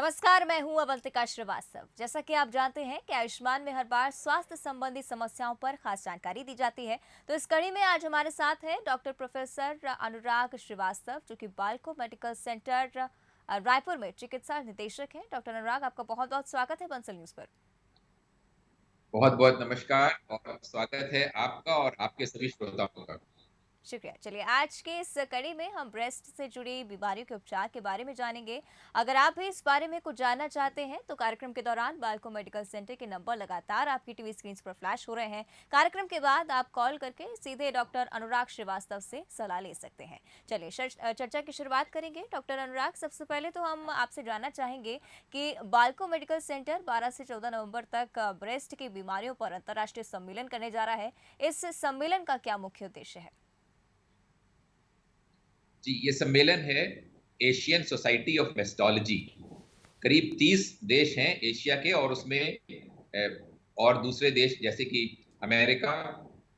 नमस्कार, मैं हूं अवंतिका श्रीवास्तव। जैसा कि आप जानते हैं कि आयुष्मान में हर बार स्वास्थ्य संबंधी समस्याओं पर खास जानकारी दी जाती है। तो इस कड़ी में आज हमारे साथ है डॉक्टर प्रोफेसर अनुराग श्रीवास्तव, जो कि बाल्को मेडिकल सेंटर रायपुर में चिकित्सा निदेशक हैं। डॉक्टर अनुराग, आपका बहुत बहुत स्वागत है बंसल न्यूज पर। बहुत बहुत नमस्कार और स्वागत है आपका और आपके सभी श्रोताओं का। शुक्रिया। चलिए, आज के इस कड़ी में हम ब्रेस्ट से जुड़ी बीमारियों के उपचार के बारे में जानेंगे। अगर आप भी इस बारे में कुछ जानना चाहते हैं तो कार्यक्रम के दौरान बाल्को मेडिकल सेंटर के नंबर लगातार आपकी टीवी स्क्रीन पर फ्लैश हो रहे हैं। कार्यक्रम के बाद आप कॉल करके सीधे डॉक्टर अनुराग श्रीवास्तव से सलाह ले सकते हैं। चलिए, चर्चा की शुरुआत करेंगे। डॉक्टर अनुराग, सबसे पहले तो हम आपसे जानना चाहेंगे कि बाल्को मेडिकल सेंटर 12 से 14 नवंबर तक ब्रेस्ट की बीमारियों पर अंतर्राष्ट्रीय सम्मेलन करने जा रहा है। इस सम्मेलन का क्या मुख्य उद्देश्य है? जी, ये सम्मेलन है एशियन सोसाइटी ऑफ मेस्टोलॉजी। करीब 30 देश हैं एशिया के, और उसमें और दूसरे देश जैसे कि America,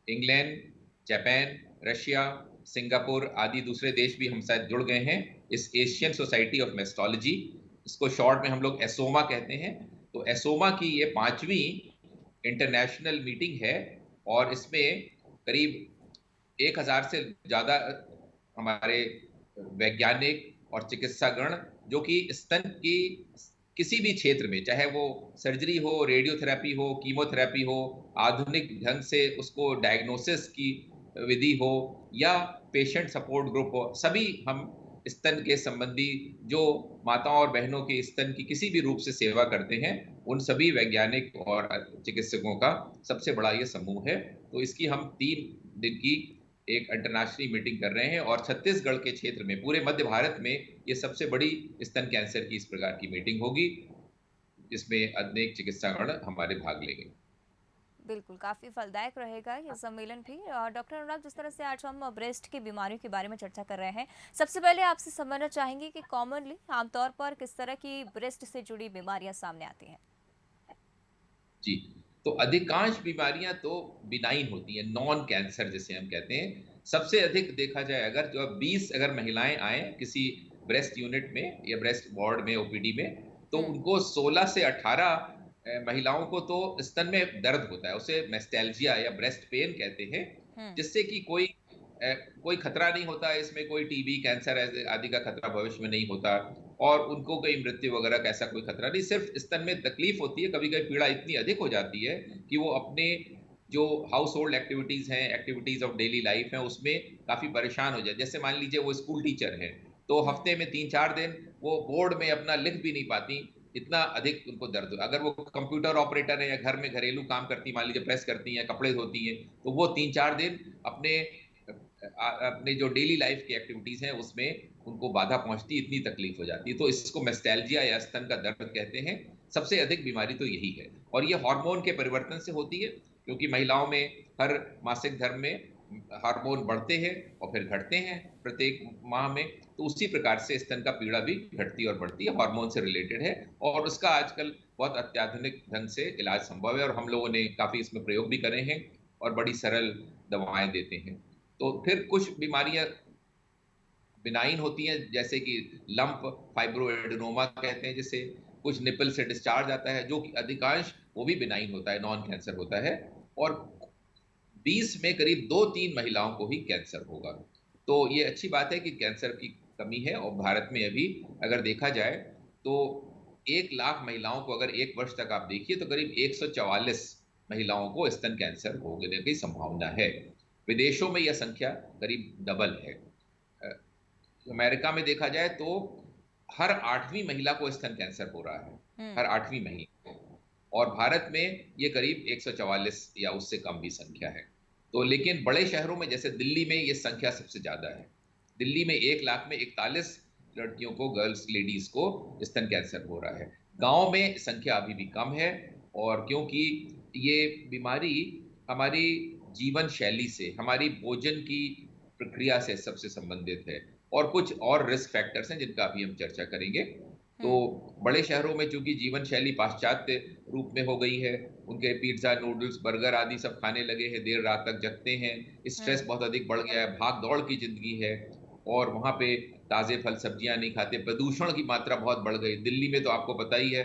England, Japan, Russia, Singapore आदि दूसरे देश भी हम साथ जुड़ गए हैं इस एशियन सोसाइटी ऑफ मेस्टोलॉजी। इसको शॉर्ट में हम लोग एसोमा कहते हैं। तो एसोमा की ये 5वीं इंटरनेशनल मीटिंग है, और इसमें करीब 1000 से ज़्यादा हमारे वैज्ञानिक और चिकित्सागण, जो कि स्तन की किसी भी क्षेत्र में, चाहे वो सर्जरी हो, रेडियोथेरेपी हो, कीमोथेरेपी हो, आधुनिक ढंग से उसको डायग्नोसिस की विधि हो, या पेशेंट सपोर्ट ग्रुप हो, सभी हम स्तन के संबंधी जो माताओं और बहनों के स्तन की किसी भी रूप से सेवा करते हैं, उन सभी वैज्ञानिक और चिकित्सकों का सबसे बड़ा ये समूह है। तो इसकी हम 3 दिन की एक अंतर्राष्ट्रीय मीटिंग कर रहे हैं, और छत्तीसगढ़ के क्षेत्र में, पूरे मध्य भारत में ये सबसे बड़ी स्तन कैंसर की इस प्रकार की मीटिंग होगी, जिसमें अनेक चिकित्सागण हमारे भाग लेंगे। बिल्कुल, काफ़ी फलदायक रहेगा ये सम्मेलन भी। डॉक्टर अनुराग, जिस तरह से आज हम ब्रेस्ट की बीमारियों के बारे में चर्चा कर रहे हैं, सबसे पहले आपसे समझना चाहेंगे कि कॉमनली आमतौर पर किस तरह की ब्रेस्ट से जुड़ी बीमारियां सामने आती हैं? जी, तो अधिकांश बीमारियां तो बिनाइन होती हैं, नॉन कैंसर जिसे हम कहते हैं। सबसे अधिक देखा जाए, अगर जो 20 अगर महिलाएं आए किसी ब्रेस्ट यूनिट में या ब्रेस्ट वार्ड में, ओपीडी में, तो हम्म। उनको 16 से 18 महिलाओं को तो स्तन में दर्द होता है, उसे मेस्टेल्जिया या ब्रेस्ट पेन कहते हैं, हम्म। जिससे कि कोई खतरा नहीं होता है, इसमें कोई टीबी, कैंसर आदि का खतरा भविष्य में नहीं होता, और उनको कोई मृत्यु वगैरह का ऐसा कोई खतरा नहीं। सिर्फ स्तन में तकलीफ होती है, कभी कभी पीड़ा इतनी अधिक हो जाती है कि वो अपने जो हाउस होल्ड एक्टिविटीज हैं, एक्टिविटीज ऑफ डेली लाइफ है, उसमें काफी परेशान हो जाए। जैसे मान लीजिए वो स्कूल टीचर है, तो हम्म। हफ्ते में 3-4 दिन वो बोर्ड में अपना लिख भी नहीं पाती, इतना अधिक उनको दर्द हो। अगर वो कंप्यूटर ऑपरेटर है या घर में घरेलू काम करती, मान लीजिए प्रेस करती हैं, कपड़े धोती हैं, तो वो 3-4 दिन अपने अपने जो डेली लाइफ की एक्टिविटीज हैं उसमें उनको बाधा पहुंचती, इतनी तकलीफ हो जाती है। तो इसको मेस्टेल्जिया या स्तन का दर्द कहते हैं। सबसे अधिक बीमारी तो यही है, और ये हार्मोन के परिवर्तन से होती है, क्योंकि महिलाओं में हर मासिक धर्म में हार्मोन बढ़ते हैं और फिर घटते हैं प्रत्येक माह में। तो उसी प्रकार से स्तन का पीड़ा भी घटती और बढ़ती है, हार्मोन से रिलेटेड है, और उसका आजकल बहुत अत्याधुनिक ढंग से इलाज संभव है, और हम लोगों ने काफी इसमें प्रयोग भी करे हैं और बड़ी सरल दवाएं देते हैं। तो फिर कुछ बीमारियां बिनाइन होती हैं, जैसे कि लंप फाइब्रोएडेनोमा कहते हैं, जिसे कुछ निपल से डिस्चार्ज आता है, जो कि अधिकांश वो भी बिनाइन होता है, नॉन कैंसर होता है। और 20 में करीब 2-3 महिलाओं को ही कैंसर होगा। तो ये अच्छी बात है कि कैंसर की कमी है, और भारत में अभी अगर देखा जाए तो 1 लाख महिलाओं को अगर 1 वर्ष तक आप देखिए, तो करीब 144 महिलाओं को स्तन कैंसर होने की संभावना है। विदेशों में यह संख्या करीब डबल है। अमेरिका में देखा जाए तो हर 8वीं महिला को स्तन कैंसर हो रहा है, हम्म। हर 8वीं महिला को। और भारत में ये करीब 144 या उससे कम भी संख्या है। तो लेकिन बड़े शहरों में जैसे दिल्ली में ये संख्या सबसे ज्यादा है। दिल्ली में 1 लाख में 41 लड़कियों को, गर्ल्स, लेडीज को स्तन कैंसर हो रहा है। गांव में संख्या अभी भी कम है, और क्योंकि ये बीमारी हमारी जीवन शैली से, हमारी भोजन की प्रक्रिया से सबसे संबंधित है, और कुछ और रिस्क फैक्टर्स हैं जिनका अभी हम चर्चा करेंगे। तो हम्म। बड़े शहरों में चूंकि जीवन शैली पाश्चात्य रूप में हो गई है, उनके पिज्जा, नूडल्स, बर्गर आदि सब खाने लगे हैं, देर रात तक जगते हैं, स्ट्रेस हम्म। बहुत अधिक बढ़ गया है, भाग दौड़ की जिंदगी है, और वहाँ पे ताज़े फल सब्जियां नहीं खाते। प्रदूषण की मात्रा बहुत बढ़ गई। दिल्ली में तो आपको पता ही है,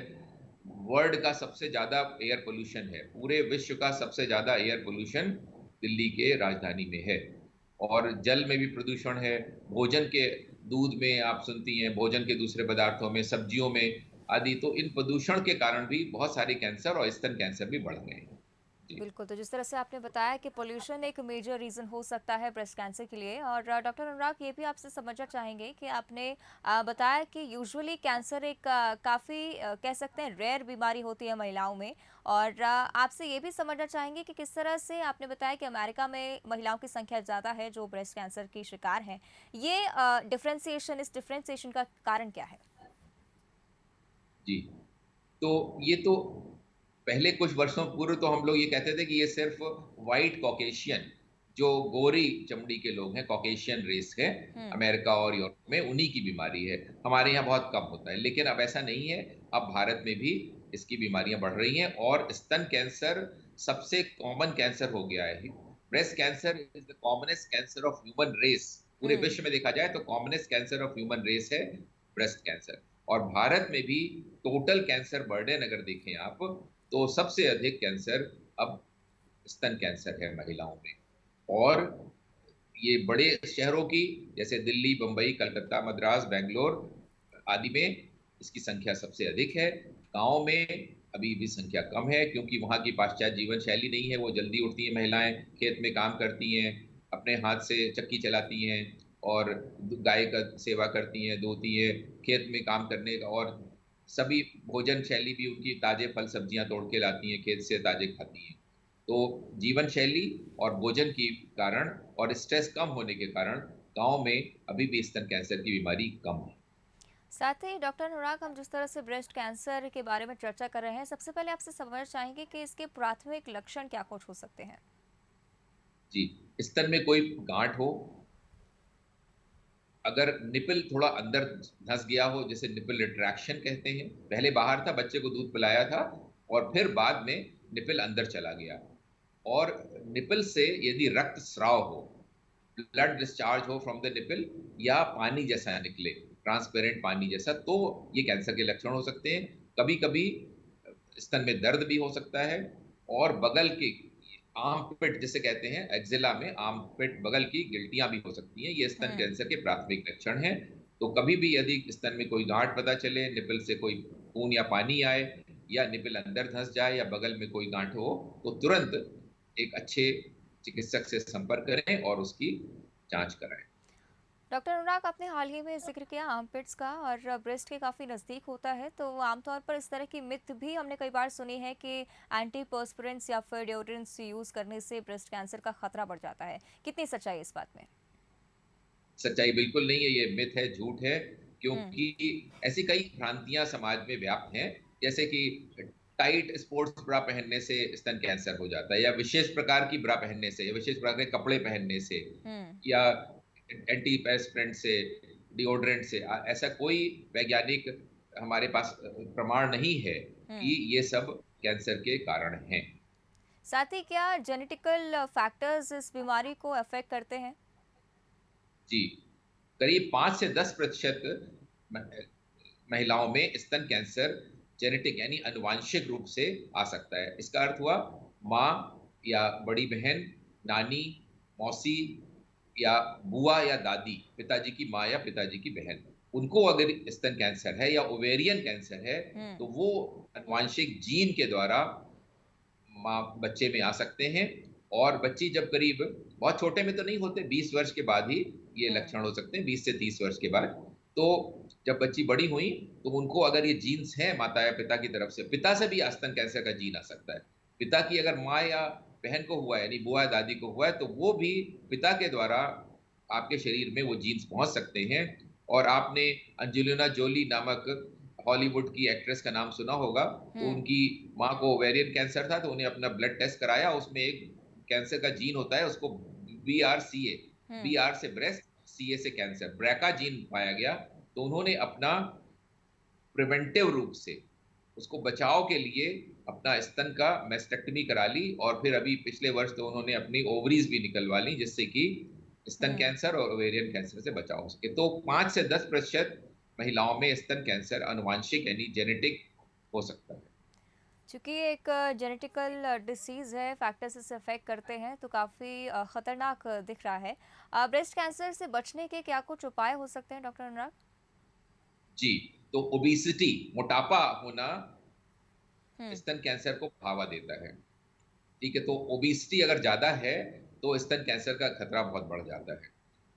वर्ल्ड का सबसे ज्यादा एयर पोल्यूशन है, पूरे विश्व का सबसे ज्यादा एयर पोल्यूशन दिल्ली के राजधानी में है। और जल में भी प्रदूषण है, भोजन के, दूध में आप सुनती हैं, भोजन के दूसरे पदार्थों में, सब्जियों में आदि। तो इन प्रदूषण के कारण भी बहुत सारे कैंसर और स्तन कैंसर भी बढ़ गए हैं। जी। बिल्कुल, तो जिस तरह से आपने बताया कि पोल्यूशन एक मेजर रीज़न हो सकता है ब्रेस्ट कैंसर के लिए, और डॉक्टर अनुराग ये भी आपसे समझना चाहेंगे कि आपने बताया कि यूजुअली कैंसर एक काफ़ी कह सकते हैं रेयर बीमारी होती है महिलाओं में, और आपसे ये भी समझना चाहेंगे कि किस तरह से आपने बताया कि अमेरिका में महिलाओं की संख्या ज़्यादा है जो ब्रेस्ट कैंसर की शिकार हैं। ये इस डिफ्रेंसिएशन का कारण क्या है? जी, तो ये तो पहले कुछ वर्षों पूर्व तो हम लोग ये कहते थे कि ये सिर्फ व्हाइट कॉकेशियन, जो गोरी चमड़ी के लोग हैं, कॉकेशियन रेस है, हुँ, अमेरिका और यूरोप में, उन्हीं की बीमारी है। हमारे यहाँ बहुत कम होता है, लेकिन अब ऐसा नहीं है। अब भारत में भी इसकी बीमारियां बढ़ रही हैं और स्तन कैंसर सबसे कॉमन कैंसर हो गया है। Breast cancer is the commonest cancer of human race. पूरे हुँ। विश्व में देखा जाए तो commonest cancer of human race है ब्रेस्ट कैंसर। और भारत में भी टोटल कैंसर बर्डन अगर देखें आप, तो सबसे अधिक कैंसर अब स्तन कैंसर है महिलाओं में। और ये बड़े शहरों की, जैसे दिल्ली, बंबई, कलकत्ता, मद्रास, बेंगलोर आदि में इसकी संख्या सबसे अधिक है। गांव में अभी भी संख्या कम है, क्योंकि वहां की पाश्चात्य जीवन शैली नहीं है। वो जल्दी उठती हैं महिलाएं, खेत में काम करती हैं, अपने हाथ से चक्की चलाती हैं और गाय का सेवा करती हैं, धोती हैं, खेत में काम करने का। और सभी भोजन शैली भी उनकी ताजे फल सब्जियां तोड़ के लाती हैं, खेत से ताजे खाती हैं। तो जीवन शैली और भोजन के कारण और स्ट्रेस कम होने के कारण गांव में अभी भी स्तन कैंसर की बीमारी कम है। साथ ही डॉक्टर अनुराग, हम जिस तरह से ब्रेस्ट कैंसर के बारे में चर्चा कर रहे हैं, सबसे पहले आपसे समझना चाहेंगे कि इसके प्राथमिक लक्षण क्या कुछ हो सकते हैं? जी, स्तन में कोई गांठ हो, अगर निपल थोड़ा अंदर धंस गया हो, जैसे निपल रिट्रैक्शन कहते हैं, पहले बाहर था, बच्चे को दूध पिलाया था और फिर बाद में निपल अंदर चला गया। और निपल से यदि रक्त स्राव हो, ब्लड डिस्चार्ज हो फ्रॉम द निपल, या पानी जैसा निकले, ट्रांसपेरेंट पानी जैसा, तो ये कैंसर के लक्षण हो सकते हैं। कभी कभी स्तन में दर्द भी हो सकता है। और बगल के आर्मपिट जिसे कहते हैं, एक्जिला में आर्मपिट बगल की गिल्टियां भी हो सकती हैं। ये स्तन हम्म। कैंसर के प्राथमिक लक्षण हैं। तो कभी भी यदि स्तन में कोई गांठ पता चले, निपल से कोई खून या पानी आए, या निपल अंदर धंस जाए, या बगल में कोई गांठ हो, तो तुरंत एक अच्छे चिकित्सक से संपर्क करें और उसकी जांच कराएं। डॉक्टर अनुराग, आपने हाल ही में जिक्र किया आर्मपिट्स का, और ब्रेस्ट के काफ़ी नज़दीक होता है, तो आमतौर पर इस तरह की मिथ भी हमने कई बार सुनी है कि एंटी पर्स्पिरेंट्स या फिर डिओड्रेंट्स यूज़ करने से ब्रेस्ट कैंसर का खतरा बढ़ जाता है। कितनी सच्चाई है इस बात में? सच्चाई बिल्कुल नहीं है, ये मिथ है, झूठ है। हम्म। क्योंकि ऐसी कई भ्रांतियां समाज में व्याप्त हैं, जैसे कि टाइट स्पोर्ट्स ब्रा पहनने से स्तन कैंसर हो जाता है, या विशेष प्रकार की ब्रा पहनने से, या विशेष प्रकार के कपड़े पहनने से, हम्म। या एंटी पेस्टिसाइड से, डिओड्रेंट से। ऐसा कोई वैज्ञानिक हमारे पास प्रमाण नहीं है कि हम्म। ये सब कैंसर के कारण हैं। साथ ही क्या जेनेटिकल फैक्टर्स इस बीमारी को अफेक्ट करते हैं? जी, करीब 5 से 10% महिलाओं में स्तन कैंसर जेनेटिक यानी आनुवांशिक रूप से आ सकता है। इसका अर्थ हुआ, माँ या बड़ी बहन, नानी, मौसी या बुआ या दादी, पिताजी की माँ या पिताजी की बहन, उनको अगर स्तन कैंसर है या ओवेरियन कैंसर है, हम्म। तो वो आनुवांशिक जीन के द्वारा माँ बच्चे में आ सकते हैं। और बच्ची जब करीब, बहुत छोटे में तो नहीं होते, 20 वर्ष के बाद ही ये हम्म। लक्षण हो सकते हैं, 20 से 30 वर्ष के बाद। तो जब बच्ची बड़ी हुई, तो उनको अगर ये जीन्स हैं माता या पिता की तरफ से, पिता से भी स्तन कैंसर का जीन आ सकता है। पिता की अगर माँ या बहन को हुआ है, यानी बुआ दादी को हुआ है, तो वो भी पिता के द्वारा आपके शरीर में वो जीन्स पहुंच सकते हैं। और आपने अंजेलिना जोली नामक हॉलीवुड की एक्ट्रेस का नाम सुना होगा। तो हम्म। उनकी माँ को ओवेरियन कैंसर था, तो उन्हें अपना ब्लड टेस्ट कराया, उसमें एक कैंसर का जीन होता है, उसको BRCA, हम्म। BR से ब्रेस्ट, CA से कैंसर, ब्रैका जीन पाया गया। तो उन्होंने अपना प्रिवेंटिव रूप से, उसको बचाव के लिए, अपना स्तन का मेस्टेक्टमी करा ली। और फिर अभी पिछले वर्ष तो उन्होंने अपनी ओवरीज भी निकलवा ली, जिससे कि स्तन हम्म। कैंसर और ओवेरियन कैंसर से बचाव हो सके। तो 5 से 10% महिलाओं में स्तन कैंसर आनुवांशिक यानी जेनेटिक हो सकता है। चूंकि एक जेनेटिकल डिसीज़ है, फैक्टर्स इसे अफेक्ट करते हैं, तो काफ़ी ख़तरनाक दिख रहा है। ब्रेस्ट कैंसर से बचने के क्या कुछ उपाय हो सकते हैं डॉक्टर अनुराग? जी, तो ओबेसिटी, मोटापा होना हम्म। स्तन कैंसर को बढ़ावा देता है। ठीक है, तो ओबेसिटी अगर ज्यादा है तो स्तन कैंसर का खतरा बहुत बढ़ जाता है।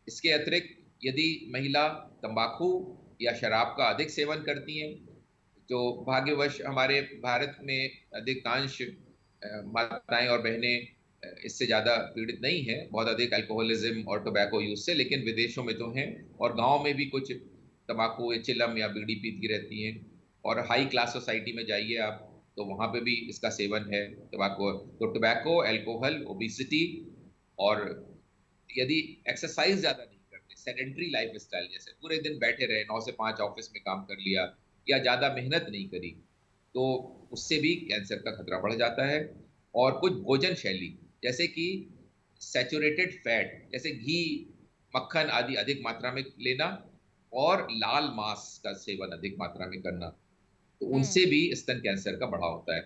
इसके अतिरिक्त यदि महिला तंबाकू या शराब का अधिक सेवन करती हैं, तो भाग्यवश हमारे भारत में अधिकांश माताएं और बहनें इससे ज्यादा पीड़ित नहीं है, बहुत अधिक अल्कोहलिज्म और टोबैको यूज से, लेकिन विदेशों में तो हैं। और गांव में भी कुछ तंबाकू या चिलम या बीड़ी पीती रहती हैं। और हाई क्लास सोसाइटी में जाइए आप, तो वहां पे भी इसका सेवन है टोबैको। तो टोबैको, अल्कोहल, ओबिसिटी, और यदि एक्सरसाइज ज्यादा नहीं करते, सेडेंट्री लाइफ स्टाइल, जैसे पूरे दिन बैठे रहे, 9 से 5 ऑफिस में काम कर लिया, या ज्यादा मेहनत नहीं करी, तो उससे भी कैंसर का खतरा बढ़ जाता है। और कुछ भोजन शैली, जैसे कि सैचुरेटेड फैट, जैसे घी, मक्खन आदि अधिक मात्रा में लेना, और लाल मांस का सेवन अधिक मात्रा में करना, तो हम्म। उनसे भी स्तन कैंसर का बढ़ाव होता है।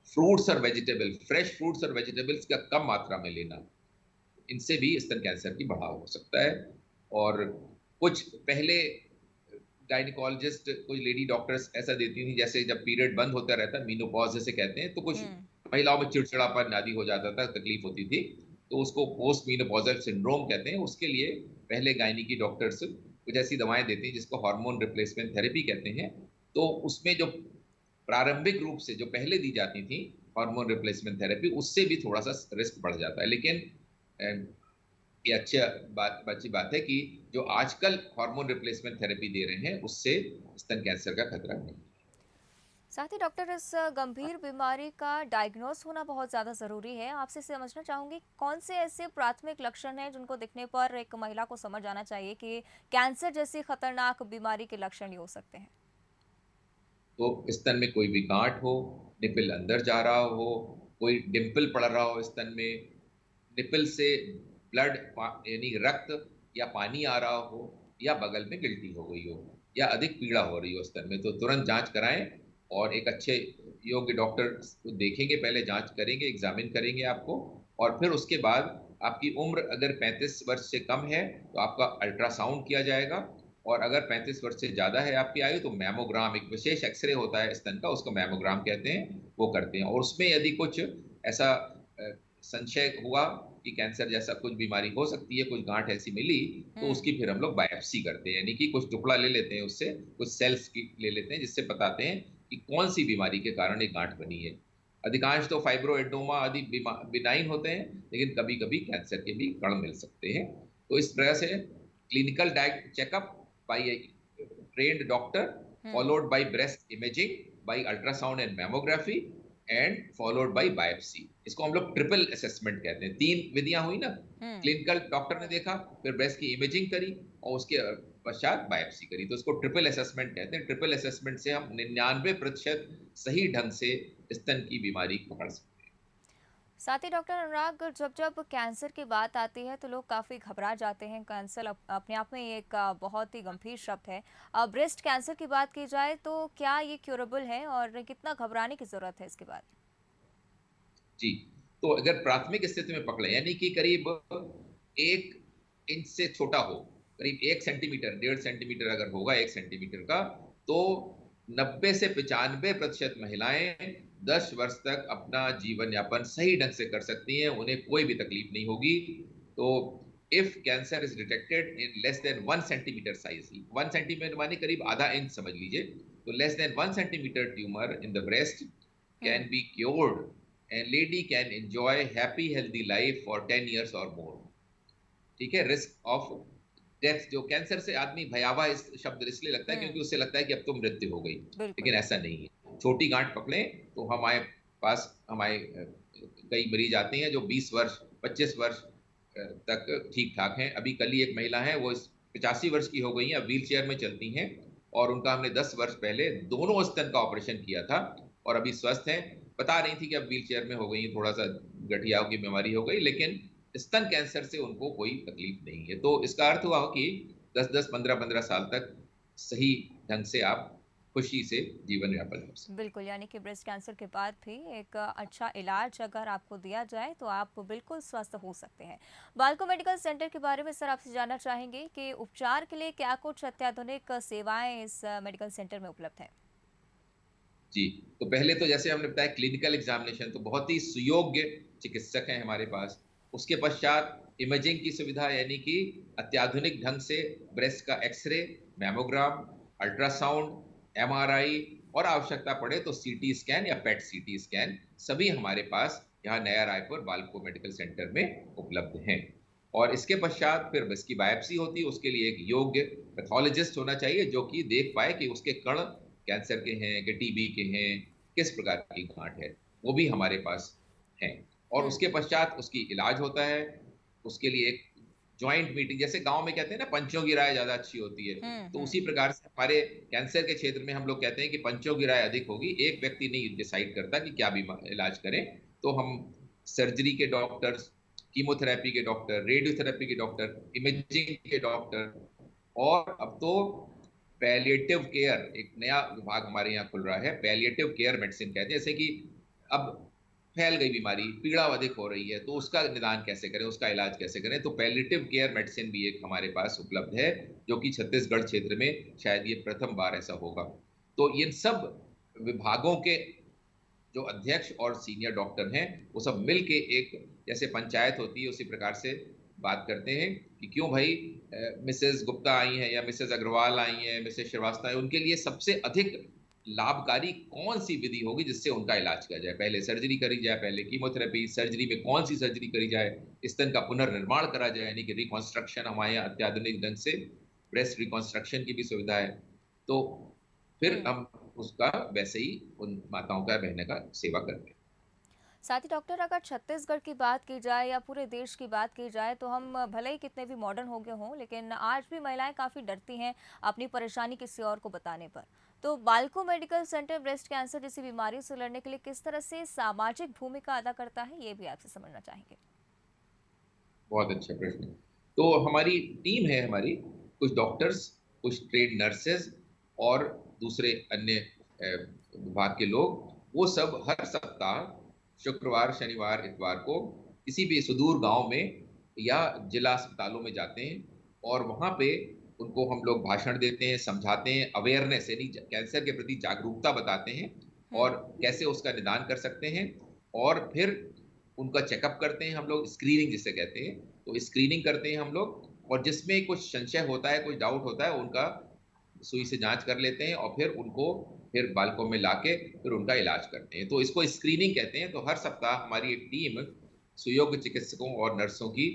फ्रूट्स और वेजिटेबल, फ्रेश फ्रूट्स और वेजिटेबल्स का कम मात्रा में लेना, इनसे भी स्तन कैंसर की बढ़ाव हो सकता है। और कुछ पहले गायनिकोलॉजिस्ट, कुछ लेडी डॉक्टर्स ऐसा देती थी, जैसे जब पीरियड बंद होता रहता, मीनोपॉज जैसे कहते हैं, तो कुछ हम्म। महिलाओं में चिड़चिड़ापन आदि हो जाता था, तकलीफ होती थी, तो उसको पोस्ट मीनोपॉजल सिंड्रोम कहते हैं। उसके लिए पहले गायनिकी डॉक्टर्स कुछ ऐसी दवाएं देते हैं जिसको हार्मोन रिप्लेसमेंट थेरेपी कहते हैं। तो उसमें जो प्रारंभिक रूप से जो पहले दी जाती थी हार्मोन रिप्लेसमेंट थेरेपी, उससे भी थोड़ा सा रिस्क बढ़ जाता है। लेकिन ये अच्छी बात है कि जो आजकल हार्मोन रिप्लेसमेंट थेरेपी दे रहे हैं, उससे स्तन कैंसर का खतरा नहीं। साथ ही डॉक्टर, इस गंभीर बीमारी का डायग्नोस होना बहुत ज़्यादा ज़रूरी है। आपसे समझना चाहूँगी, कौन से ऐसे प्राथमिक लक्षण हैं जिनको दिखने पर एक महिला को समझ आना चाहिए कि कैंसर जैसी खतरनाक बीमारी के लक्षण ये हो सकते हैं? तो स्तन में कोई भी गांठ हो, निपल अंदर जा रहा हो, कोई डिंपल पड़ रहा हो स्तन में, निपल से ब्लड यानी रक्त या पानी आ रहा हो, या बगल में गिल्टी हो गई हो, या अधिक पीड़ा हो रही हो स्तन में, तो तुरंत जांच कराएं। और एक अच्छे योग्य डॉक्टर को देखेंगे, पहले जांच करेंगे, एग्जामिन करेंगे आपको। और फिर उसके बाद आपकी उम्र अगर 35 वर्ष से कम है तो आपका अल्ट्रासाउंड किया जाएगा। और अगर 35 वर्ष से ज्यादा है आपकी आयु, तो मैमोग्राम, एक विशेष एक्सरे होता है स्तन का, उसको मैमोग्राम कहते हैं, वो करते हैं। और उसमें यदि कुछ ऐसा संशय हुआ कि कैंसर जैसा कुछ बीमारी हो सकती है, कुछ गांठ ऐसी मिली, तो हम्म। उसकी फिर हम लोग बायोप्सी करते हैं, यानी कि कुछ टुकड़ा ले लेते हैं, उससे कुछ सेल्स की ले लेते हैं, जिससे बताते हैं कि कौन सी बीमारी के कारण एक गांठ बनी है। अधिकांश तो फाइब्रोएडोमा आदि बिनाइन होते हैं, लेकिन कभी कभी कैंसर के भी कण मिल सकते हैं। तो इस तरह से clinical checkup by a trained doctor, hmm. followed by breast imaging, by ultrasound and mammography, and followed by biopsy. इसको हम लोग ट्रिपल असेसमेंट कहते हैं। 3 विधियां हुई ना, हम्म। क्लिनिकल डॉक्टर ने देखा, फिर ब्रेस्ट की इमेजिंग करी, और उसके पश्चात बायोप्सी करी, तो इसको ट्रिपल असेसमेंट कहते हैं। ट्रिपल असेसमेंट से हम 99% सही ढंग से स्तन की बीमारी पकड़ सकते हैं। साथ ही डॉक्टर अनुराग, जब जब कैंसर की बात आती है तो लोग काफ़ी घबरा जाते हैं। कैंसर अपने आप में एक बहुत ही गंभीर शब्द है। ब्रेस्ट कैंसर की बात की जाए तो क्या ये क्यूरेबल है और कितना घबराने की ज़रूरत है इसके बाद? जी, तो अगर प्राथमिक स्थिति में पकड़े, यानी कि करीब 1 इंच से छोटा हो, करीब 1 सेंटीमीटर, 1.5 सेंटीमीटर अगर होगा, 1 सेंटीमीटर का, तो 90 से 95% महिलाएं 10 वर्ष तक अपना जीवन यापन सही ढंग से कर सकती हैं, उन्हें कोई भी तकलीफ नहीं होगी। तो if cancer is detected in less than 1 centimetre size, 1 centimetre माने करीब आधा इंच समझ लीजिए, तो less than 1 centimetre tumour in the breast hmm. can be cured, and lady can enjoy happy healthy life for 10 years or more। ठीक है, risk of death, जो cancer से आदमी भयावह इस शब्द इसलिए लगता है हम्म। क्योंकि उससे लगता है कि अब तो मृत्यु हो गई, बिल्कुल। लेकिन ऐसा नहीं है। छोटी गांठ पकड़े तो हमारे पास हमारे कई मरीज आते हैं जो 20 वर्ष 25 वर्ष तक ठीक ठाक हैं। अभी कल ही एक महिला है, वो 85 वर्ष की हो गई है, अब व्हील चेयर में चलती हैं, और उनका हमने 10 वर्ष पहले दोनों स्तन का ऑपरेशन किया था, और अभी स्वस्थ हैं। बता रही थी कि अब व्हील चेयर में हो गई, थोड़ा सा गठियाव की बीमारी हो गई, लेकिन स्तन कैंसर से उनको कोई तकलीफ नहीं है। तो इसका अर्थ हुआ कि 10-10, 15-15 साल तक सही ढंग से आप खुशी से जीवन यापन कर सकते। बिल्कुल, यानी कि ब्रेस्ट कैंसर के बाद भी एक अच्छा इलाज अगर आपको दिया जाए तो आप बिल्कुल स्वस्थ हो सकते हैं। बाल्को मेडिकल सेंटर के बारे में सर आपसे जानना चाहेंगे कि उपचार के लिए क्या कुछ अत्याधुनिक सेवाएं इस मेडिकल सेंटर में उपलब्ध हैं? जी, तो पहले तो जैसे हमने बताया क्लिनिकल एग्जामिनेशन तो बहुत ही सुयोग्य चिकित्सक हैं हमारे पास। उसके पश्चात इमेजिंग की सुविधा यानी कि अत्याधुनिक ढंग से ब्रेस्ट का एक्स-रे, मैमोग्राम, अल्ट्रासाउंड, एमआरआई और आवश्यकता पड़े तो सीटी स्कैन या पेट सीटी स्कैन सभी हमारे पास यहाँ नया रायपुर बाल्को मेडिकल सेंटर में उपलब्ध हैं। और इसके पश्चात फिर इसकी बायोप्सी होती है, उसके लिए एक योग्य पैथोलॉजिस्ट होना चाहिए जो कि देख पाए कि उसके कण कैंसर के हैं कि टीबी के हैं, किस प्रकार की गांठ है, वो भी हमारे पास हैं। और हम्म। उसके पश्चात उसकी इलाज होता है। उसके लिए एक जॉइंट मीटिंग, जैसे गांव में कहते हैं ना पंचों की राय ज्यादा अच्छी होती है, तो हम्म। उसी प्रकार से हमारे कैंसर के क्षेत्र में हम लोग कहते हैं कि पंचों की राय अधिक होगी। एक व्यक्ति नहीं डिसाइड करता कि क्या इलाज करें। तो हम सर्जरी के डॉक्टर, कीमोथेरेपी के डॉक्टर, रेडियोथेरेपी के डॉक्टर, इमेजिंग के डॉक्टर, और अब तो पैलिएटिव केयर एक नया विभाग हमारे यहाँ खुल रहा है। पैलिएटिव केयर मेडिसिन कहते हैं, जैसे कि अब फैल गई बीमारी, पीड़ा अधिक हो रही है, तो उसका निदान कैसे करें, उसका इलाज कैसे करें। तो पैलिएटिव केयर मेडिसिन भी एक हमारे पास उपलब्ध है, जो कि छत्तीसगढ़ क्षेत्र में शायद ये प्रथम बार ऐसा होगा। तो इन सब विभागों के जो अध्यक्ष और सीनियर डॉक्टर हैं वो सब मिल के एक, जैसे पंचायत होती है उसी प्रकार से बात करते हैं कि क्यों भाई मिसेस गुप्ता आई हैं या मिसेस अग्रवाल आई हैं, मिसेस श्रीवास्तव आई, उनके लिए सबसे अधिक लाभकारी कौन सी विधि होगी जिससे उनका इलाज किया जाए। पहले सर्जरी करी जाए, पहले कीमोथेरेपी, सर्जरी में कौन सी सर्जरी करी जाए, स्तन का पुनर्निर्माण करा जाए यानी कि रिकॉन्स्ट्रक्शन, हमारे यहाँ अत्याधुनिक ढंग से ब्रेस्ट रिकॉन्स्ट्रक्शन की भी सुविधा है। तो फिर हम्म। हम उसका वैसे ही उन माताओं का, बहनों का सेवा करते हैं। साथ ही डॉक्टर, अगर छत्तीसगढ़ की बात की जाए या पूरे देश की बात की जाए तो हम भले ही कितने भी मॉडर्न हो गए हों, लेकिन आज भी महिलाएं काफ़ी डरती हैं अपनी परेशानी किसी और को बताने पर। तो Balco medical centre breast cancer जैसी बीमारी से लड़ने के लिए किस तरह से सामाजिक भूमिका अदा करता है, ये भी आपसे समझना चाहेंगे। बहुत अच्छा प्रश्न। तो हमारी टीम है, हमारी कुछ डॉक्टर्स, कुछ ट्रेड नर्सेज और दूसरे अन्य विभाग के लोग, वो सब हर सप्ताह शुक्रवार, शनिवार, इतवार को किसी भी सुदूर गांव में या जिला अस्पतालों में जाते हैं और वहां पे उनको हम लोग भाषण देते हैं, समझाते हैं, अवेयरनेस यानी कैंसर के प्रति जागरूकता बताते हैं हम्म। और कैसे उसका निदान कर सकते हैं। और फिर उनका चेकअप करते हैं हम लोग, स्क्रीनिंग जिसे कहते हैं। तो स्क्रीनिंग करते हैं हम लोग और जिसमें कुछ संशय होता है, कुछ डाउट होता है, उनका सुई से जांच कर लेते हैं और फिर उनको फिर बालकों में लाके फिर उनका इलाज करते हैं। तो इसको स्क्रीनिंग कहते हैं। तो हर सप्ताह हमारी एक टीम सुयोग्य चिकित्सकों और नर्सों की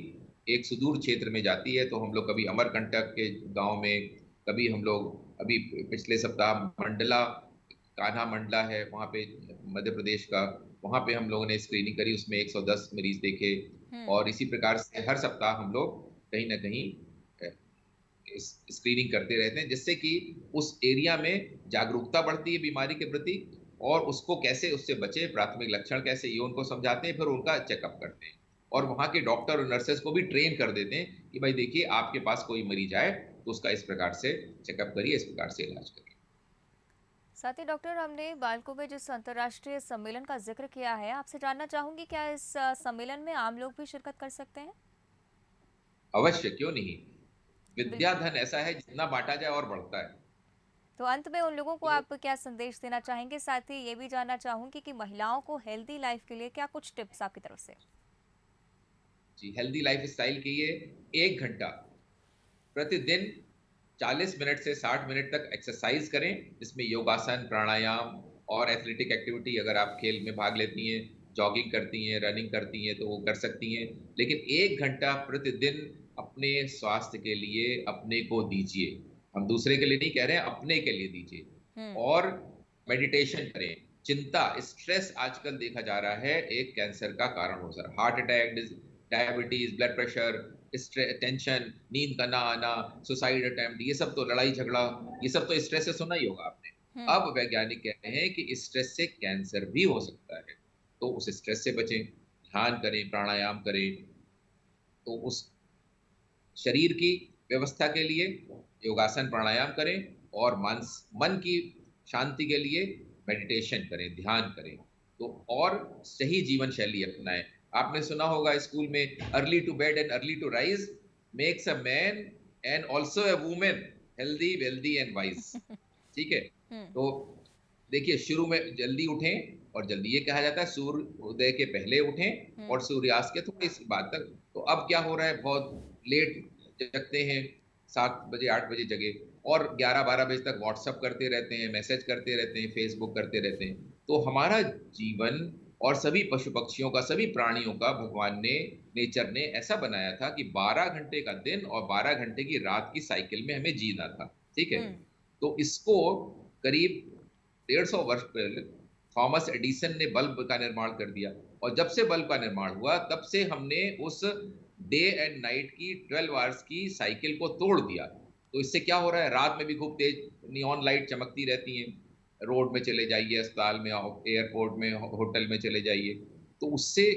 एक सुदूर क्षेत्र में जाती है। तो हम लोग कभी अमरकंटक के गांव में, कभी हम लोग अभी पिछले सप्ताह मंडला, कान्हा मंडला है वहाँ पे मध्य प्रदेश का, वहाँ पे हम लोगों ने स्क्रीनिंग करी, उसमें 110 मरीज देखे। हम्म। और इसी प्रकार से हर सप्ताह हम लोग कहीं ना कहीं स्क्रीनिंग करते रहते हैं, जिससे कि उस एरिया में जागरूकता बढ़ती है बीमारी के प्रति और उसको कैसे उससे बचे, प्राथमिक लक्षण कैसे, ये उनको समझाते हैं, फिर उनका चेकअप करते हैं। और वहाँ के डॉक्टर और नर्सेस को भी ट्रेन कर देते हैं कि भाई देखिए आपके पास कोई मरीज आए तो उसका इस प्रकार से चेकअप करिए, इस प्रकार से इलाज करिए। साथ ही डॉक्टर, हमने बाल्को में जिस अंतर्राष्ट्रीय सम्मेलन का जिक्र किया है, आपसे जानना चाहूंगी क्या इस सम्मेलन में आम लोग भी शिरकत कर सकते हैं? अवश्य, क्यों नहीं। विद्या बिल्कुल। धन ऐसा है जितना बांटा जाए और बढ़ता है। तो अंत में उन लोगों को तो आप क्या संदेश देना चाहेंगे? साथ ही ये भी जानना चाहूंगी कि महिलाओं को हेल्दी लाइफ के लिए क्या कुछ टिप्स आपकी तरफ से? जी, हेल्दी लाइफ स्टाइल के लिए 1 घंटा प्रतिदिन 40 मिनट से 60 मिनट तक एक्सरसाइज करें, जिसमें योगासन, प्राणायाम और एथलेटिक एक्टिविटी, अगर आप खेल में भाग लेती हैं, जॉगिंग करती हैं, रनिंग करती हैं तो वो कर सकती हैं। लेकिन 1 घंटा प्रतिदिन अपने स्वास्थ्य के लिए अपने को दीजिए। हम दूसरे के लिए नहीं कह रहे हैं, अपने के लिए दीजिए। हम्म। और मेडिटेशन करें। चिंता, स्ट्रेस आजकल देखा जा रहा है एक कैंसर का कारण हो सकता है। Heart attack, diabetes, blood pressure, tension, नींद का ना आना, सुसाइड अटेम्प्ट, ये सब तो लड़ाई झगड़ा, ये सब तो स्ट्रेस से सुना ही होगा आपने। हम्म। अब वैज्ञानिक कहते हैं कि स्ट्रेस से कैंसर भी हो सकता है। तो उस स्ट्रेस से बचें, ध्यान करें, प्राणायाम करें, तो उस शरीर की व्यवस्था के लिए योगासन प्राणायाम करें और मन की शांति के लिए मेडिटेशन करें, ध्यान करें। तो और सही जीवन शैली अपनाएं। आपने सुना होगा स्कूल में early to bed and early to rise makes a man and also a women healthy wealthy and wise. ठीक है। हम्म। तो देखिए, शुरू में जल्दी उठें, और जल्दी ये कहा जाता है सूर्य उदय के पहले उठें हम्म। और सूर्यास्त के थोड़ी सी बाद तक। तो अब क्या हो रहा है, बहुत लेट जगते हैं, 7 बजे 8 बजे जगे और 11-12 बजे तक व्हाट्सअप करते रहते हैं, मैसेज करते रहते हैं, फेसबुक करते रहते हैं। तो हमारा जीवन और सभी पशु पक्षियों का, सभी प्राणियों का भगवान ने, नेचर ने ऐसा बनाया था कि 12 घंटे का दिन और 12 घंटे की रात की साइकिल में हमें जीना था। ठीक है। हम्म। तो इसको करीब 150 वर्ष पहले थॉमस एडिसन ने बल्ब का निर्माण कर दिया, और जब से बल्ब का निर्माण हुआ तब से हमने उस डे एंड नाइट की 12 आवर्स की साइकिल को तोड़ दिया। तो इससे क्या हो रहा है, रात में भी खूब तेज नियॉन लाइट चमकती रहती हैं, रोड में चले जाइए, अस्पताल में, एयरपोर्ट में, होटल में चले जाइए। तो उससे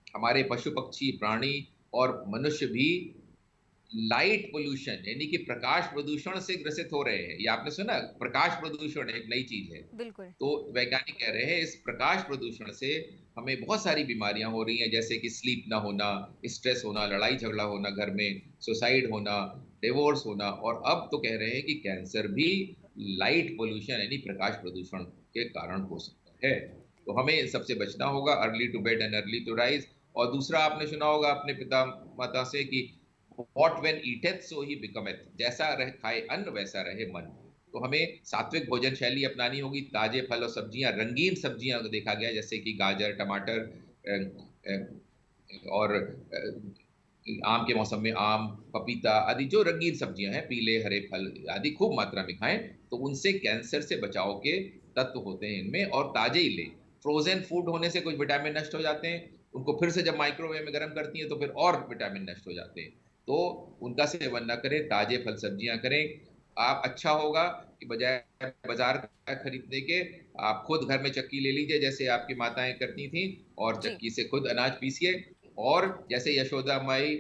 हमारे पशु पक्षी प्राणी और मनुष्य भी लाइट पोल्यूशन यानी कि प्रकाश प्रदूषण से ग्रसित हो रहे हैं। ये आपने सुना, प्रकाश प्रदूषण एक नई चीज है। बिल्कुल। तो वैज्ञानिक कह रहे हैं इस प्रकाश प्रदूषण से हमें बहुत सारी बीमारियां हो रही हैं, जैसे कि स्लीप ना होना, स्ट्रेस होना, लड़ाई झगड़ा होना घर में, सुसाइड होना, डिवोर्स होना, और अब तो कह रहे हैं कि कैंसर भी लाइट पोल्यूशन यानी प्रकाश प्रदूषण के कारण हो सकता है। तो हमें इन सबसे बचना होगा, early to bed and early to rise. और दूसरा आपने सुना होगा अपने पिता माता से कि व्हाट व्हेन ईटेथ सो ही बिकमेथ, जैसा रह खाए अन्न वैसा रहे मन। तो हमें सात्विक भोजन शैली अपनानी होगी, ताजे फल और सब्जियां, रंगीन सब्जियां देखा गया जैसे कि गाजर, टमाटर, और आम के मौसम में आम, पपीता आदि जो रंगीन सब्जियां हैं, पीले हरे फल आदि खूब मात्रा में खाएं। तो उनसे कैंसर से बचाव के तत्व होते हैं इनमें, और ताजे ही लें। फ्रोजन फूड होने से कुछ विटामिन नष्ट हो जाते हैं, उनको फिर से जब माइक्रोवेव में गर्म करती हैं तो फिर और विटामिन नष्ट हो जाते हैं। तो उनका सेवन न करें, ताजे फल सब्जियां करें। आप अच्छा होगा कि बजाय बाजार का खरीदने के आप खुद घर में चक्की ले लीजिए, जैसे आपकी माताएं करती थी, और जी। चक्की से खुद अनाज पीसिए। और जैसे यशोदा माई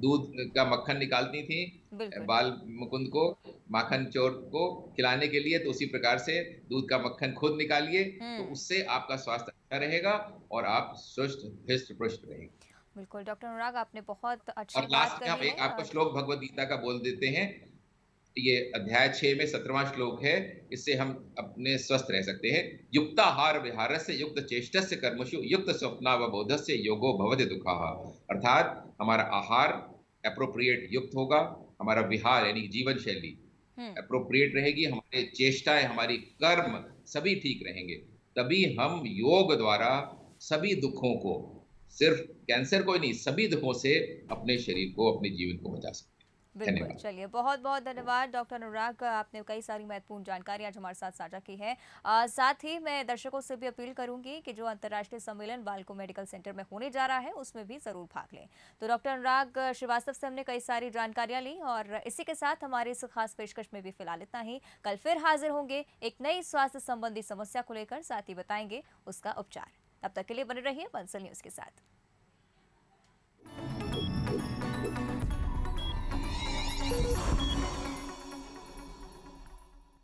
दूध का मक्खन निकालती थी बिल्कुल। बाल मुकुंद को, माखन चोर को खिलाने के लिए, तो उसी प्रकार से दूध का मक्खन खुद निकालिए। तो हम्म। उससे आपका स्वास्थ्य अच्छा रहेगा और आप स्वस्थ हृष्ट पुष्ट रहेंगे। बिल्कुल डॉक्टर अनुराग, आपने बहुत अच्छी और बात लास्ट में हम कही एक है। आपको और श्लोक भगवत गीता का बोल देते हैं। ये अध्याय 6 में 17वां श्लोक है। इससे हम अपने स्वस्थ रह सकते हैं। युक्ताहार विहारस्य युक्त चेष्टस्य कर्मसु युक्त स्वप्नावबोधस्य योगो भवति दुःखः। अर्थात हमारा आहार एप्रोप्रिएट युक्त होगा, हमारा विहार यानी जीवन शैली हम्म। एप्रोप्रिएट रहेगी, हमारे चेष्टाएं, हमारी कर्म सभी ठीक रहेंगे। तभी हम योग द्वारा सभी दुखों को, सिर्फ कैंसर को ही नहीं, सभी दुखों से अपने शरीर को, अपने जीवन को बचा सकते हैं। बिल्कुल। धन्यवाद। चलिए, बहुत बहुत धन्यवाद डॉक्टर अनुराग, आपने कई सारी महत्वपूर्ण जानकारी आज हमारे साथ साझा की है। साथ ही मैं दर्शकों से भी अपील करूंगी कि जो अंतर्राष्ट्रीय सम्मेलन बालको मेडिकल सेंटर में होने जा रहा है उसमें भी जरूर भाग लें। तो डॉक्टर अनुराग श्रीवास्तव से हमने कई सारी जानकारियां ली, और इसी के साथ हमारी इस खास पेशकश में भी फिलहाल इतना ही। कल फिर हाजिर होंगे एक नई स्वास्थ्य संबंधी समस्या को लेकर, साथ ही बताएंगे उसका उपचार। तब तक के लिए बने रहिए बंसल न्यूज के साथ।